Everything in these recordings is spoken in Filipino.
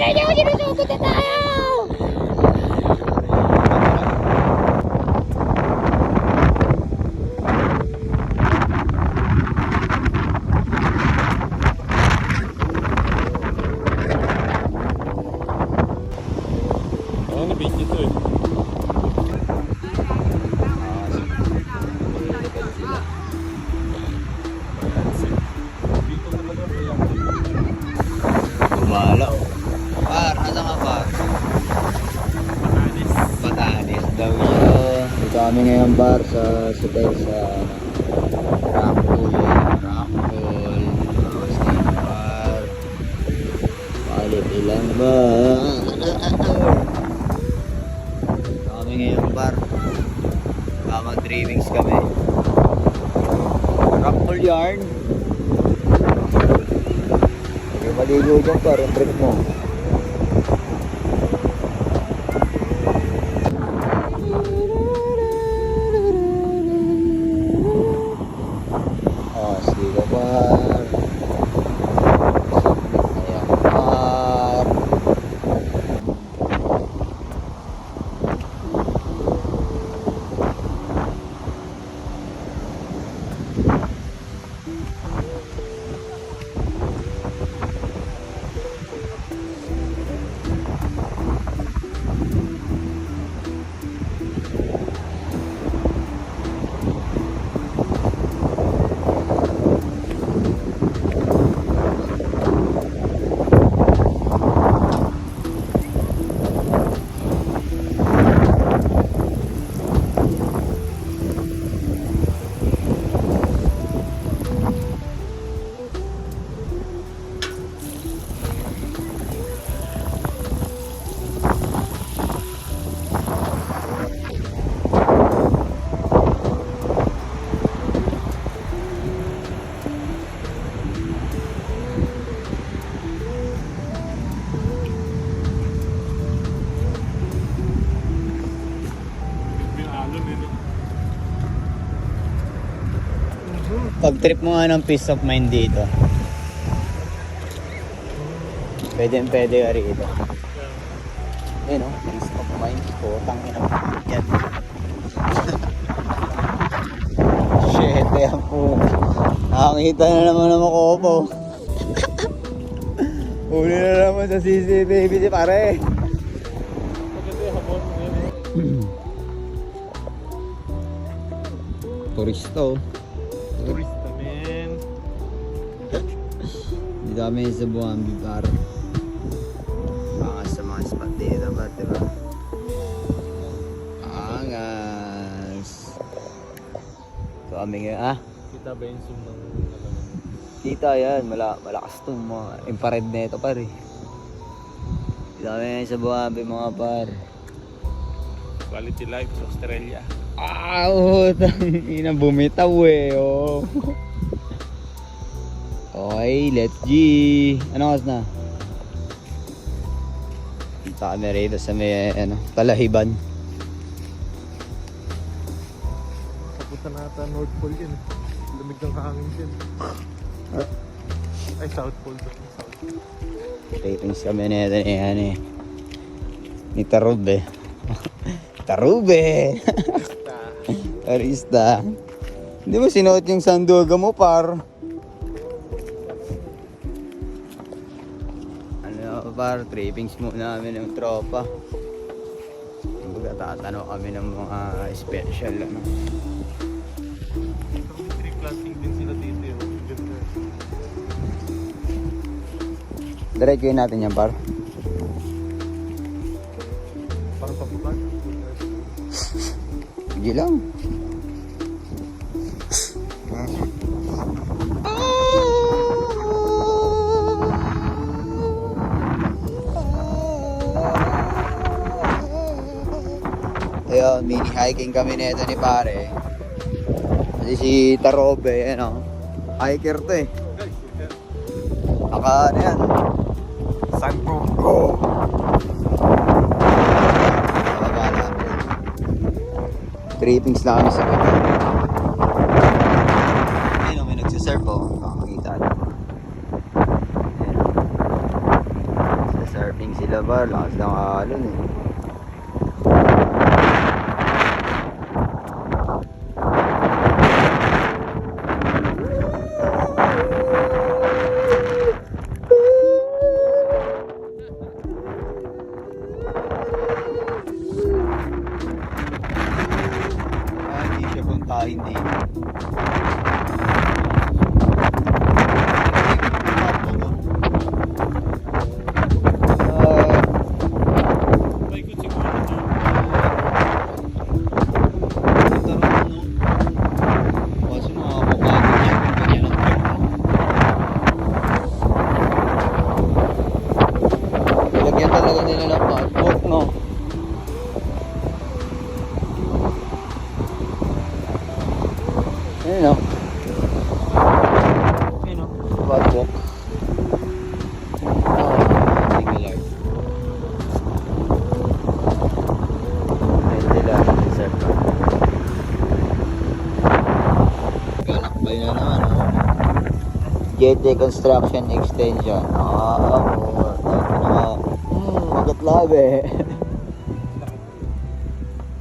Tignan nyo, sinusugod na tayo! Ano na ito eh. Gumalaw. Par, asa nga par? Batanes daw yun. Dito kami ngayon bar sa hotel sa Rockpool. State Bar. Palit ilan ba? Dito kami ngayon bar. Mag-dravings kami. Rockpool yarn. Maligo dyan par, yung trip mo. Oh, sige ka par. Ayan par. Pag trip mo nga ng peace of mind dito, pwede ka rito. Ayun o, peace of mind. Putang ina yan. Shit, yan po. Nakakita na naman ng makopo. Huli na naman sa CCTV si pare. Turisto. Turista men. Dito kami sa Buambi Bar. Baka sa mga spot dito ba, diba? Angas. So kami ngayon, Kita ba yung zoom ng Kita yan, malakas itong mga infrared na ito pare. Dito kami ngayon sa Buambi mga par. quality life sa Australia? Ina bumitaw eh, oh. Okay, let's G. Ano oras na? Punta kami rito sa may, Talahiban. Papunta na ata North Pole yun. Lamig ng hangin dyan. Ay, South Pole ba? South Pole. Ratings kami na ito ni Tarube. Tarube! Arista. Hindi mo sinuot yung sanduga mo, par? Par, trippings muna namin ng tropa. Kumbaga tatanong kami ng mga special, Tree planting din sila dito yung ganda. Diretsuin natin yan, par. Parang pabukan. Sige lang. Ayun, mini hiking kami nito ni pare. Kasi si Tarobe, hiker to eh. Ano yan? Sunproof Go! Trippings lang kami sa baba. Ayun, may nagsisurf oh. Makakita. Sa surfing sila par, lakas ng alon eh. Hindi siya puntahin dito. Paikot siguro ito. Kasi makakapagod yan kung ganyan ang trip mo. Lagyan talaga nila ng padlock, no? Ayun, no? Ayun o. Padlock. Singular. Pwede lang, sir. Galakbay na naman, no? GT Construction Extension. Magat labi.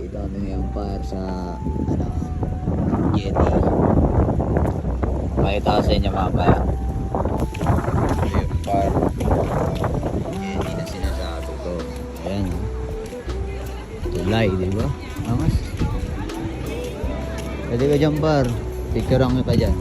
Ito ano yung par sa ano, GT. Makita ko sa inyo mamaya. Ito yung par. GT na sinasabi ko. Ayan. Tulay, di ba? Angas. Pwede ka dyan par. Picturean ka dyan.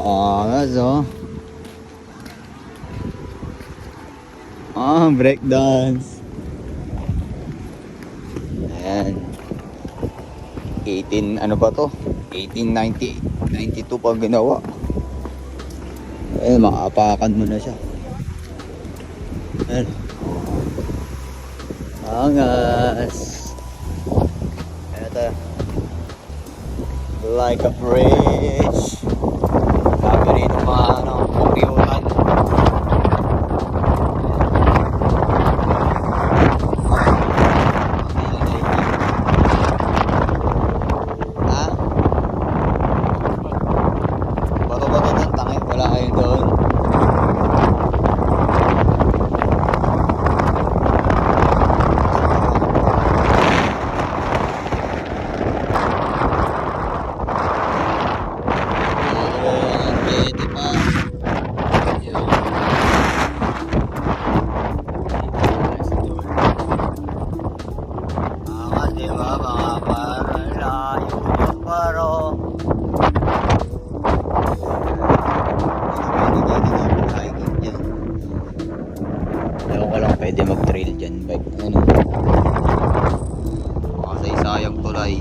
Angas oh. Breakdance. Ayan. 18 ano ba to? 1898, 92 pa ginawa. Ayan, makaapakan mo na siya. Ayan. Angas. Ito. Like a bridge. Sabi rito mga ano, kupiutan. Ha? Bato-bato ng tangin, wala kayo doon. Ewan ko lang pwede mag-trail dyan bike. Ano? Kasi sayang tulay.